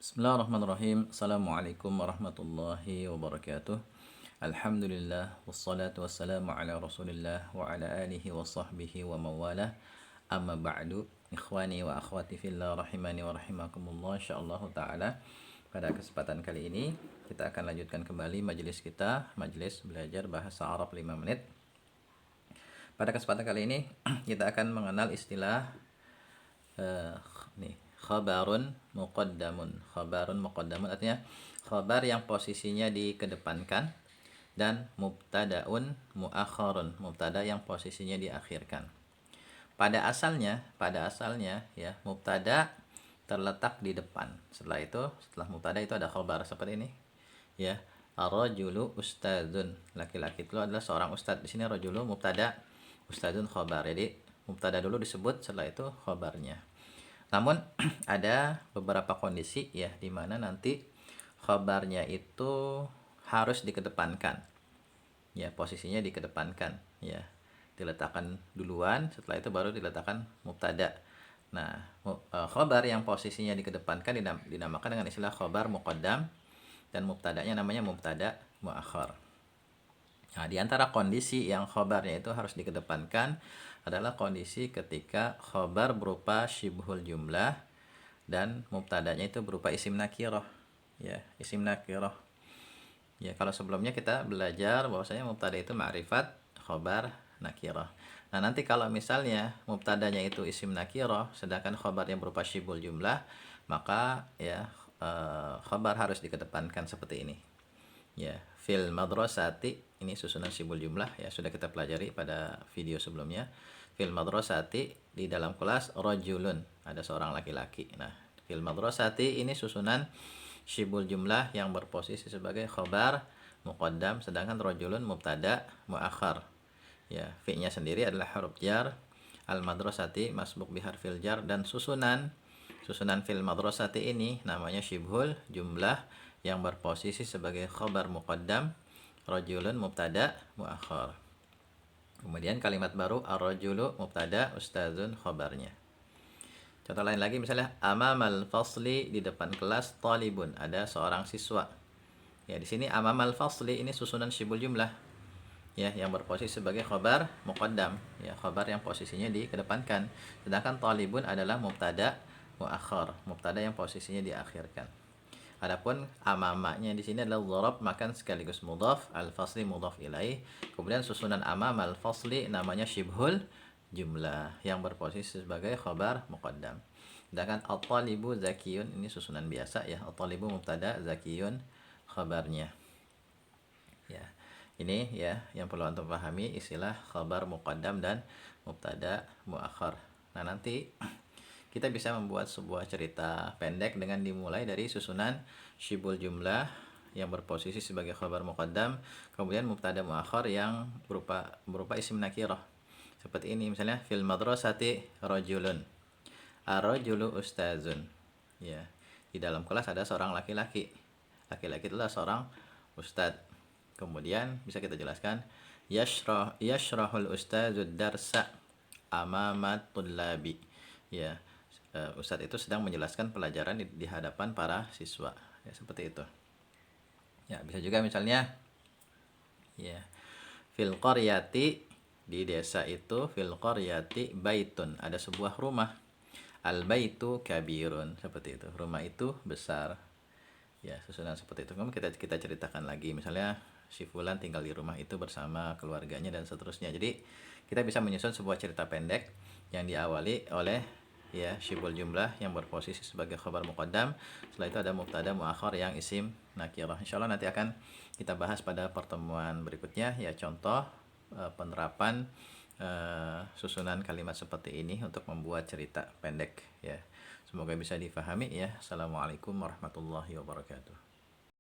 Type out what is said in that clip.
Bismillahirrahmanirrahim. Assalamualaikum warahmatullahi wabarakatuh. Alhamdulillah wassalatu wassalamu ala Rasulillah wa ala alihi wa sahbihi wa mawalah. Amma ba'du. Ikhwani wa akhwati fillah rahimani wa rahimakumullah insyaallah taala. Pada kesempatan kali ini kita akan lanjutkan kembali majelis kita, majelis belajar bahasa Arab 5 menit. Pada kesempatan kali ini kita akan mengenal istilah khabarun muqaddamun. Khabarun muqaddamun artinya khabar yang posisinya dikedepankan, dan mubtadaun muakharun, mubtada yang posisinya diakhirkan. Pada asalnya ya, mubtada terletak di depan. Setelah mubtada itu ada khabar seperti ini. Ya, ar-rajulu ustadzun. Laki-laki itu adalah seorang ustadz. Di sini rajulu mubtada, ustadzun khabar. Jadi mubtada dulu disebut, setelah itu khabarnya. Namun ada beberapa kondisi ya di mana nanti khabarnya itu harus dikedepankan. Ya, posisinya dikedepankan ya. Diletakkan duluan, setelah itu baru diletakkan mubtada. Nah, khabar yang posisinya dikedepankan dinamakan dengan istilah khabar muqaddam, dan mubtadanya namanya mubtada muakhar. Nah, di antara kondisi yang khabarnya itu harus dikedepankan adalah kondisi ketika khabar berupa syibhul jumlah dan mubtadanya itu berupa isim nakirah. Ya, isim nakirah. Ya, kalau sebelumnya kita belajar bahwasanya mubtada itu ma'rifat, khabar nakirah. Nah, nanti kalau misalnya mubtadanya itu isim nakirah sedangkan khabar yang berupa syibhul jumlah, maka ya khabar harus dikedepankan seperti ini. Ya, fil madrasati, ini susunan syibhul jumlah ya, sudah kita pelajari pada video sebelumnya. Fil madrasati, di dalam kelas, rajulun, ada seorang laki-laki. Nah, fil madrasati ini susunan syibhul jumlah yang berposisi sebagai khabar muqaddam, sedangkan rajulun mubtada muakhar. Ya, fi-nya sendiri adalah huruf jar, al madrasati masbuk bi harfil jar, dan susunan fil madrasati ini namanya syibhul jumlah yang berposisi sebagai khabar muqaddam, rajulun mubtada muakhar. Kemudian kalimat baru ar-rajulu mubtada, ustadzun khabarnya. Contoh lain lagi misalnya amamal fasli, di depan kelas, talibun, ada seorang siswa. Ya, di sini amamal fasli ini susunan syibhul jumlah ya, yang berposisi sebagai khabar muqaddam, ya, khabar yang posisinya dikedepankan. Sedangkan talibun adalah mubtada muakhar, mubtada yang posisinya diakhirkan. Adapun amamanya di sini adalah dzarab, makan sekaligus mudhaf, al-fasli mudhaf ilaih. Kemudian susunan amam al-fasli namanya syibhul jumlah yang berposisi sebagai khabar muqaddam. Sedangkan at-talibu zakiyun ini susunan biasa ya, at-talibu mubtada, zakiyun khabarnya. Ya. Ini ya yang perlu antum pahami istilah khabar muqaddam dan mubtada muakhar. Nah, nanti kita bisa membuat sebuah cerita pendek dengan dimulai dari susunan syibhul jumlah yang berposisi sebagai khabar muqaddam, kemudian mubtada muakhar yang berupa isim nakirah. Seperti ini misalnya fil madrasati rajulun, ar-rajulu ustazun. Ya, di dalam kelas ada seorang laki-laki. Laki-laki itulah seorang ustadz. Kemudian bisa kita jelaskan yashrahul ustazud darsa amamat tullabi. Ya, ustadz itu sedang menjelaskan pelajaran di hadapan para siswa ya, seperti itu ya. Bisa juga misalnya ya fil qaryati, di desa itu, fil qaryati baitun, ada sebuah rumah, al baitu kabirun, seperti itu, rumah itu besar ya, susunan seperti itu. Kemudian kita ceritakan lagi misalnya si fulan tinggal di rumah itu bersama keluarganya dan seterusnya. Jadi kita bisa menyusun sebuah cerita pendek yang diawali oleh ya syibhul jumlah yang berposisi sebagai khabar muqaddam. Setelah itu ada mubtada muakhar yang isim nakirah. Insyaallah nanti akan kita bahas pada pertemuan berikutnya ya, contoh penerapan susunan kalimat seperti ini untuk membuat cerita pendek ya. Semoga bisa difahami ya. Assalamualaikum warahmatullahi wabarakatuh.